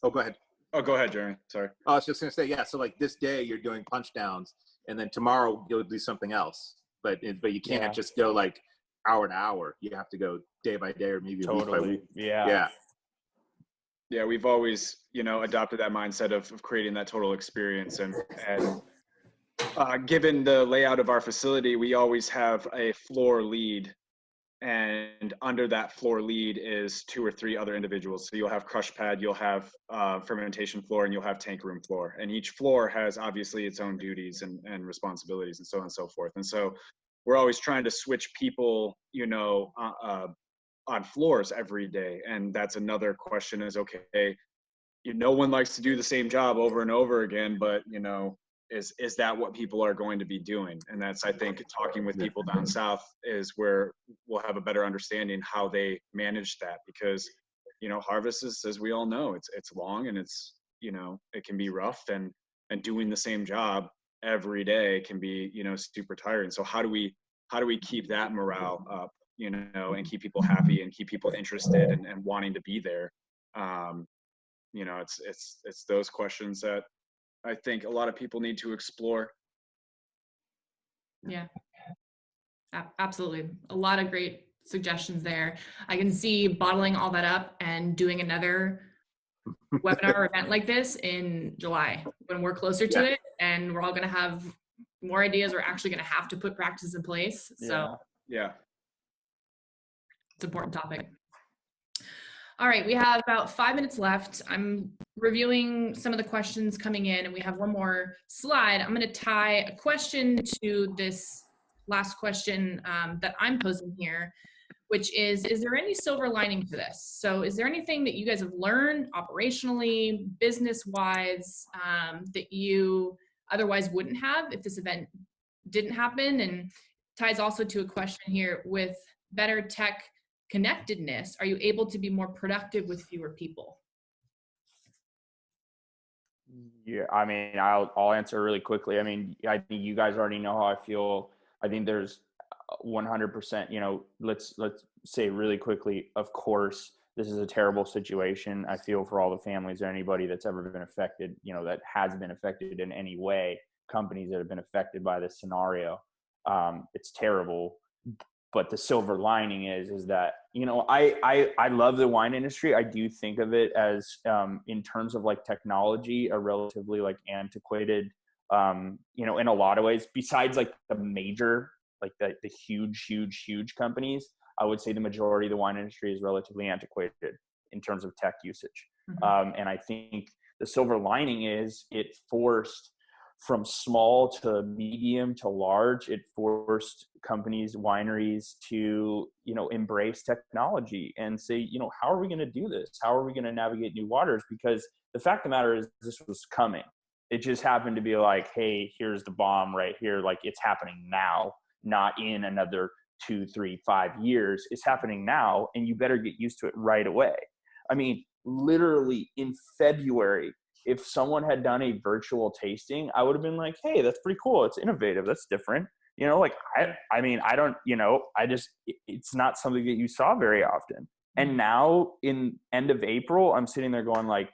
Oh, go ahead. Oh, go ahead, Jeremy. Sorry. I was just going to say, so like this day you're doing punch downs, and then tomorrow you'll do something else. But you can't just go like hour to hour. You have to go day by day, or maybe week by week. Yeah. Yeah, we've always, adopted that mindset of creating that total experience. And given the layout of our facility, we always have a floor lead. And under that floor lead is 2 or 3 other individuals. So you'll have crush pad, you'll have fermentation floor, and you'll have tank room floor. And each floor has obviously its own duties and responsibilities, and so on and so forth. And so we're always trying to switch people, on floors every day. And that's another question is, okay, no one likes to do the same job over and over again, but, is that what people are going to be doing? And that's, I think, talking with people down south is where we'll have a better understanding how they manage that, because, harvest is, as we all know, it's long and it's it can be rough, and doing the same job every day can be, super tiring. So how do we keep that morale up, and keep people happy and keep people interested and wanting to be there? It's those questions that I think a lot of people need to explore. Yeah, absolutely. A lot of great suggestions there. I can see bottling all that up and doing another webinar or event like this in July when we're closer to it, and we're all going to have more ideas. We're actually going to have to put practices in place. So yeah, it's an important topic. All right, we have about 5 minutes left. I'm reviewing some of the questions coming in, and we have one more slide. I'm going to tie a question to this last question that I'm posing here, which is there any silver lining to this? So is there anything that you guys have learned operationally, business-wise, that you otherwise wouldn't have if this event didn't happen? And ties also to a question here: with better tech connectedness, are you able to be more productive with fewer people? Yeah, I mean, I'll answer really quickly. I mean, I think you guys already know how I feel. I think there's 100%, let's say really quickly, of course, this is a terrible situation. I feel for all the families or anybody that's ever been affected, that has been affected in any way, companies that have been affected by this scenario. It's terrible. But the silver lining is that, I love the wine industry. I do think of it as, in terms of like technology, a relatively like antiquated, in a lot of ways, besides like the major, like the huge companies. I would say the majority of the wine industry is relatively antiquated in terms of tech usage. Mm-hmm. And I think the silver lining is it forced, from small to medium to large, it forced companies, wineries to, embrace technology and say, how are we going to do this? How are we going to navigate new waters? Because the fact of the matter is this was coming. It just happened to be like, hey, here's the bomb right here. Like, it's happening now, not in another 2, 3, 5 years. It's happening now, and you better get used to it right away. I mean, literally in February, if someone had done a virtual tasting, I would have been like, hey, that's pretty cool. It's innovative. That's different. It's not something that you saw very often. And now in end of April, I'm sitting there going like,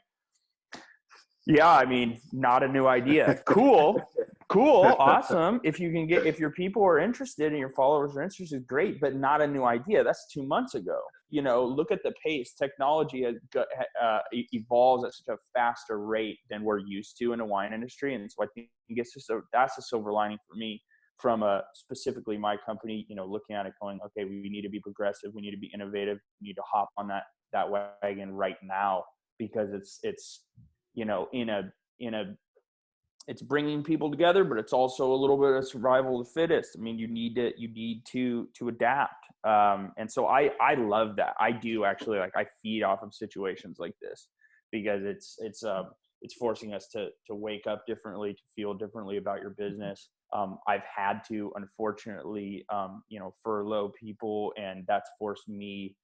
yeah, I mean, not a new idea. Cool, awesome. If your people are interested and your followers are interested, great, but not a new idea. That's 2 months ago. Look at the pace. Technology evolves at such a faster rate than we're used to in the wine industry. And so I think that's a silver lining for me from specifically my company, looking at it going, okay, we need to be progressive. We need to be innovative. We need to hop on that wagon right now, because it's it's bringing people together, but it's also a little bit of survival of the fittest. I mean, you need to adapt. And so I love that. I do actually, like, I feed off of situations like this, because it's forcing us to wake up differently, to feel differently about your business. I've had to, unfortunately, furlough people, and that's forced me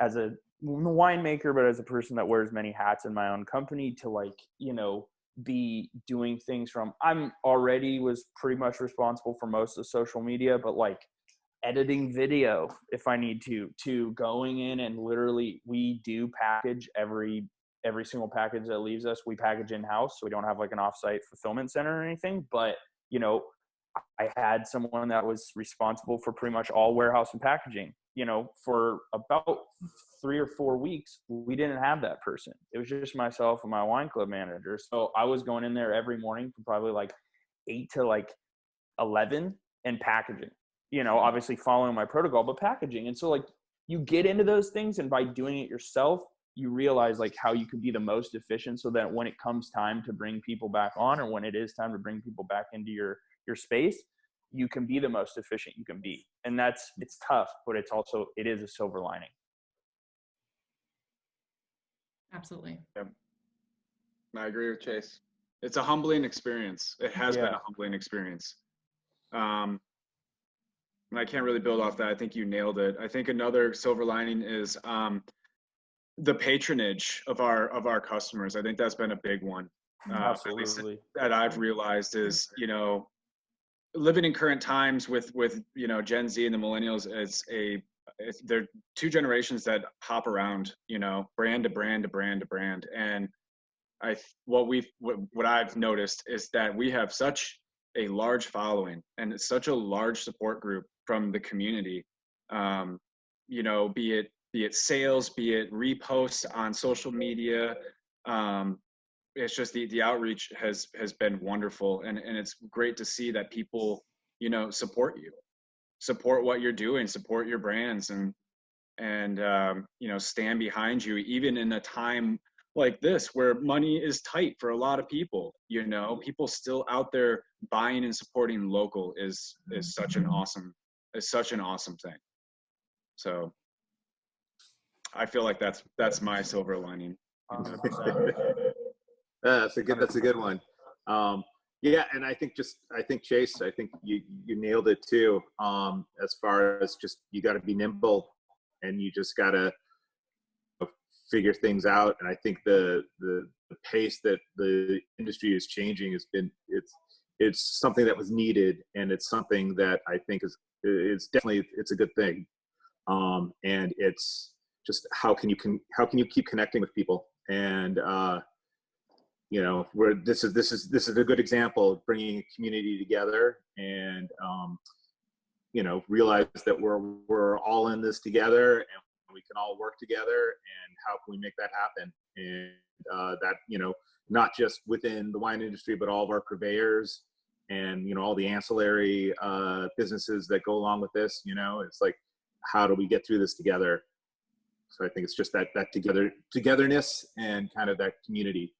as a winemaker, but as a person that wears many hats in my own company, to be doing things from, I'm already was pretty much responsible for most of social media, but like editing video if I need to going in and literally, we do package every single package that leaves us. We package in-house, so we don't have like an offsite fulfillment center or anything. But I had someone that was responsible for pretty much all warehouse and packaging. For about 3 or 4 weeks, we didn't have that person. It was just myself and my wine club manager. So I was going in there every morning from probably like 8 to like 11 and packaging, obviously following my protocol, but packaging. And so like you get into those things, and by doing it yourself, you realize like how you could be the most efficient, so that when it comes time to bring people back on, or when it is time to bring people back into your space, you can be the most efficient you can be. And it's tough, but it is a silver lining. Absolutely. Yep. I agree with Chase. It's a humbling experience. It has been a humbling experience. And I can't really build off that. I think you nailed it. I think another silver lining is the patronage of our customers. I think that's been a big one. At least Absolutely. that I've realized is, living in current times with Gen Z and the millennials, they're two generations that hop around, brand to brand to brand to brand. And what I've noticed is that we have such a large following and it's such a large support group from the community. Be it sales, be it reposts on social media. It's just the outreach has been wonderful, and it's great to see that people support what you're doing, support your brands, and stand behind you even in a time like this where money is tight for a lot of people. People still out there buying and supporting local is such an awesome thing. So I feel like that's my silver lining. 100%. That's a good one. Yeah, and I think Chase, I think you nailed it too. As far as just, you got to be nimble, and you just got to figure things out. And I think the pace that the industry is changing it's something that was needed, and it's something that I think is definitely, it's a good thing. And it's just, how can you keep connecting with people? And where this is a good example of bringing a community together, and realize that we're all in this together, and we can all work together, and how can we make that happen? And that not just within the wine industry, but all of our purveyors, and all the ancillary businesses that go along with this. It's like, how do we get through this together? So I think it's just that togetherness and kind of that community.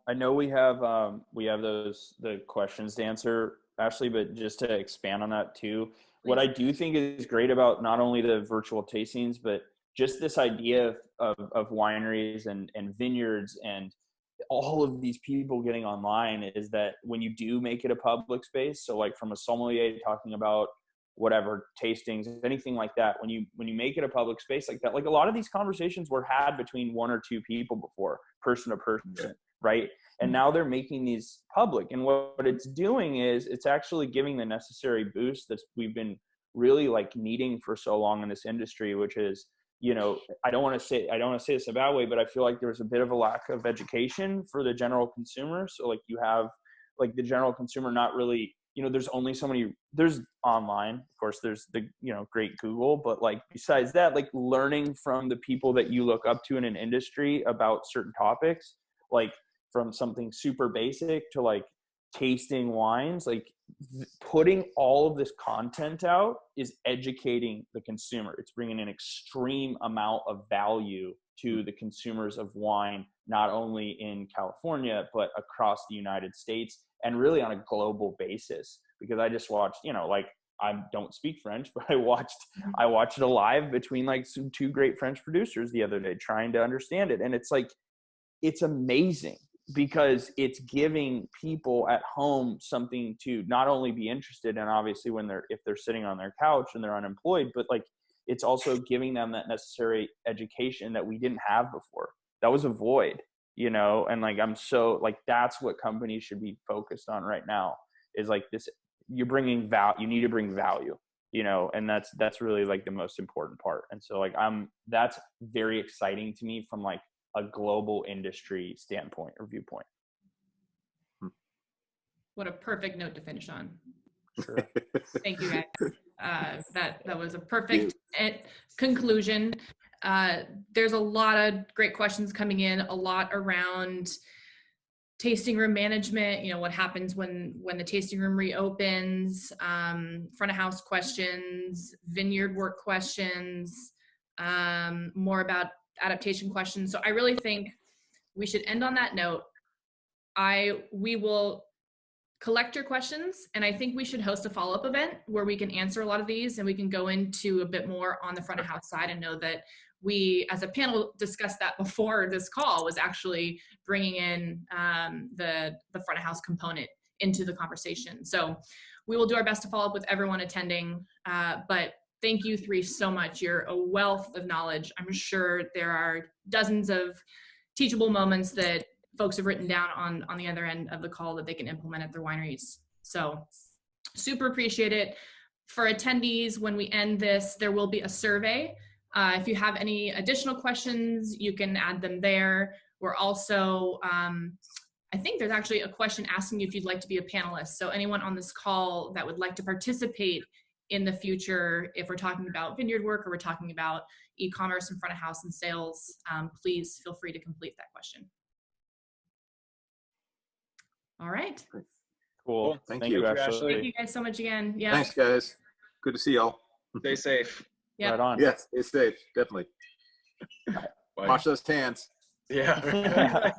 I know we have the questions to answer, Ashley, but just to expand on that too, what I do think is great about not only the virtual tastings, but just this idea of wineries and vineyards and all of these people getting online, is that when you do make it a public space, so like from a sommelier talking about whatever tastings, anything like that, when you make it a public space like that, like a lot of these conversations were had between one or two people before, person to person. Yeah. Right. And now they're making these public. And what it's doing is it's actually giving the necessary boost that we've been really like needing for so long in this industry, which is, I don't want to say this a bad way, but I feel like there's a bit of a lack of education for the general consumer. So like you have like the general consumer not really, there's only so many, there's online, of course, there's the, great Google, but like besides that, like learning from the people that you look up to in an industry about certain topics, like from something super basic to like tasting wines, like putting all of this content out is educating the consumer. It's bringing an extreme amount of value to the consumers of wine, not only in California, but across the United States, and really on a global basis. Because I just watched, like I don't speak French, but I watched it live between like two great French producers the other day, trying to understand it. And it's like, it's amazing, because it's giving people at home something to not only be interested in, obviously if they're sitting on their couch and they're unemployed, but like it's also giving them that necessary education that we didn't have before. That was a void, and like, I'm so like, that's what companies should be focused on right now, is like this, you're bringing value, you need to bring value, and that's really like the most important part. And so like, that's very exciting to me from like a global industry standpoint or viewpoint. What a perfect note to finish on. Sure. Thank you, guys. That was a perfect conclusion. There's a lot of great questions coming in, a lot around tasting room management, what happens when the tasting room reopens, front of house questions, vineyard work questions, more about adaptation questions. So I really think we should end on that note. We will collect your questions, and I think we should host a follow-up event where we can answer a lot of these, and we can go into a bit more on the front of house side, and know that we as a panel discussed that before this call, was actually bringing in the front of house component into the conversation. So we will do our best to follow up with everyone attending, but thank you three so much. You're a wealth of knowledge. I'm sure there are dozens of teachable moments that folks have written down on the other end of the call that they can implement at their wineries. So super appreciate it. For attendees, when we end this, there will be a survey. If you have any additional questions, you can add them there. We're also, I think there's actually a question asking you if you'd like to be a panelist. So anyone on this call that would like to participate in the future, if we're talking about vineyard work or we're talking about e-commerce and front of house and sales, please feel free to complete that question. All right. Cool. Thank you, Ashley. Thank you guys so much again. Yeah. Thanks, guys. Good to see y'all. Stay safe. Yep. Right on. Yes, stay safe. Definitely. Bye. Wash those hands. Yeah.